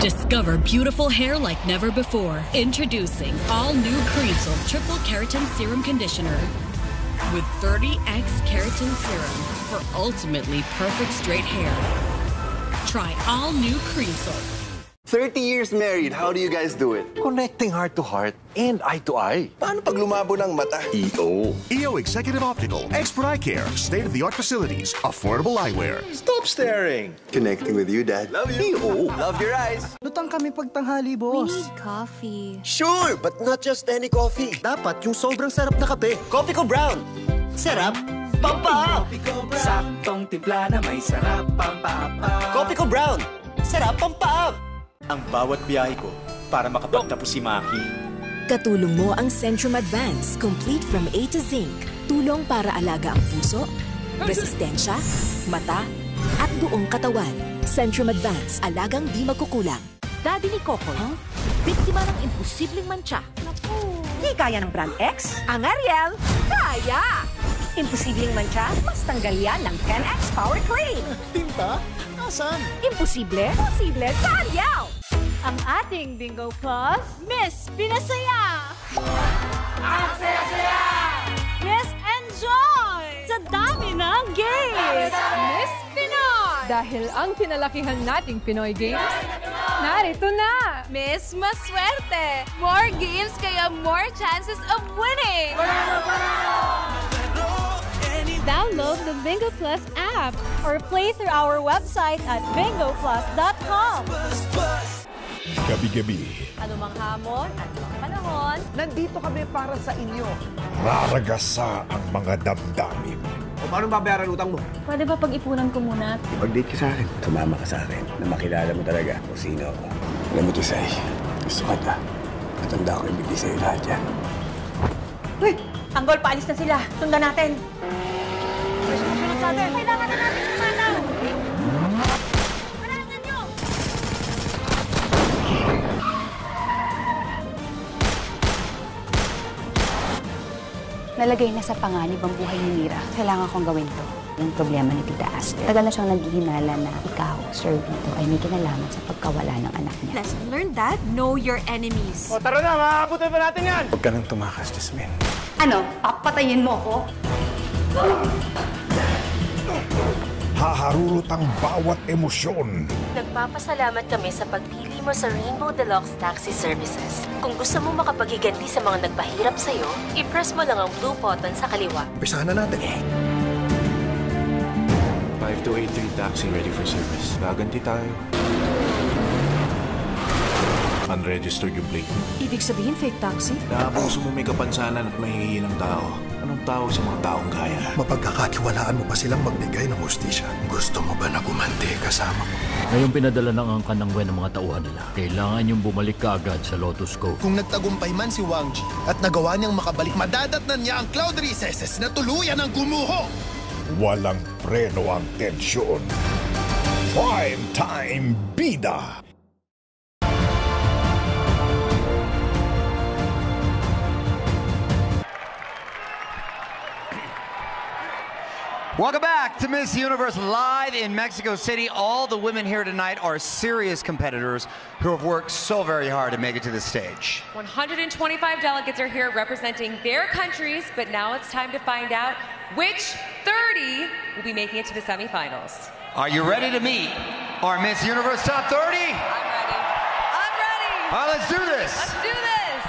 Discover beautiful hair like never before. Introducing all new Creamsil Triple Keratin Serum Conditioner with 30x keratin serum for ultimately perfect straight hair. Try all new Creamsil. 30 years married, how do you guys do it? Connecting heart to heart and eye to eye. Paano pag lumabo ng mata? EO. EO Executive Optical, expert eye care, state-of-the-art facilities, affordable eyewear. Stop staring! Connecting with you, Dad. Love you. EO. Love your eyes. Lutang kami pagtanghali, boss. We need coffee. Sure, but not just any coffee. Dapat yung sobrang sarap na kape. Coffee ko brown. Sarap. Pampaap. Saktong timpla na may sarap. Pampaap. Coffee ko brown. Sarap. Pampaap. Ang bawat biyahe ko para makapagtapos si Maki. Katulong mo ang Centrum Advance, complete from A to Zinc. Tulong para alaga ang puso, resistensya, mata, at buong katawan. Centrum Advance, alagang di magkukulang. Daddy ni Coco, biktima ng imposibleng mantsa. Naku. Di kaya ng Brand X? Ang Ariel, kaya! Imposibleng mantsa, mas tanggal yan ng 10X Power Cream. Tinta? Asan? Imposible? Posible sa Ariel! Ang ating Bingo Plus, Miss Pinasaya! Ang saya-saya! Miss Enjoy! Sa dami ng games! Miss Pinoy! Dahil ang pinalakihan nating Pinoy Games, narito na! Miss Maswerte! More games kaya more chances of winning! Download the Bingo Plus app or play through our website at bingoplus.com. Gabi-gabi, Anumang hamon, anumang panahon, Nandito kami para sa inyo. raragasa ang mga damdamin. O paano babayaran utang mo? pwede ba pag-ipunan ko muna? Pag-date ka sa akin, sumama ka sa akin na makilala mo talaga kung sino ako. Alam mo, Tisay, gusto ka ta. Matanda ko ibigay sa'yo lahat yan. Uy! Tanggol, paalis na sila. Sundan natin. May sumusunod sa atin. Kailangan na natin kumanaw. Panasan nyo! Nalagay na sa panganib ang buhay ni Mira. Kailangan kong gawin to. Yung problema ni Tita Aster. Tagal na siyang naghihinala na ikaw, Sir Vito, ay may kinalaman sa pagkawala ng anak niya. Lesson learned, Dad. Know your enemies. O tara na, makakaputin pa natin yan! Huwag ka nang tumakas, Jasmine. Ano? Papatayin mo ko? Haharurot ang bawat emosyon. Nagpapasalamat kami sa pagpili mo sa Rainbow Deluxe Taxi Services. Kung gusto mo makapaghiganti sa mga nagpahirap sa'yo, i-press mo lang ang blue button sa kaliwa. Umpisahan na natin. 5283 taxi ready for service. Gaganti tayo. Unregistered yung plate. Ibig sabihin, fake taxi? Naabuso mo may kapansanan at mahihihi ng tao. Anong tawag sa mga taong kaya? Mapagkakatiwalaan mo pa silang magbigay ng hustisya. Gusto mo ba na gumanti kasama mo? Ngayong pinadala ng angkan ng buwan ng mga tauhan nila, kailangan yung bumalik kaagad sa Lotus Cove. Kung nagtagumpay man si Wang Ji at nagawa niyang makabalik, madadatnan niya ang cloud recesses na tuluyan ang gumuho! Walang preno ang tensyon. Prime Time Bida! Welcome back to Miss Universe live in Mexico City. All the women here tonight are serious competitors who have worked so very hard to make it to this stage. 125 delegates are here representing their countries, but now it's time to find out which 30 will be making it to the semifinals. Are you ready to meet our Miss Universe Top 30? I'm ready. I'm ready. All right, let's do this. Let's do this.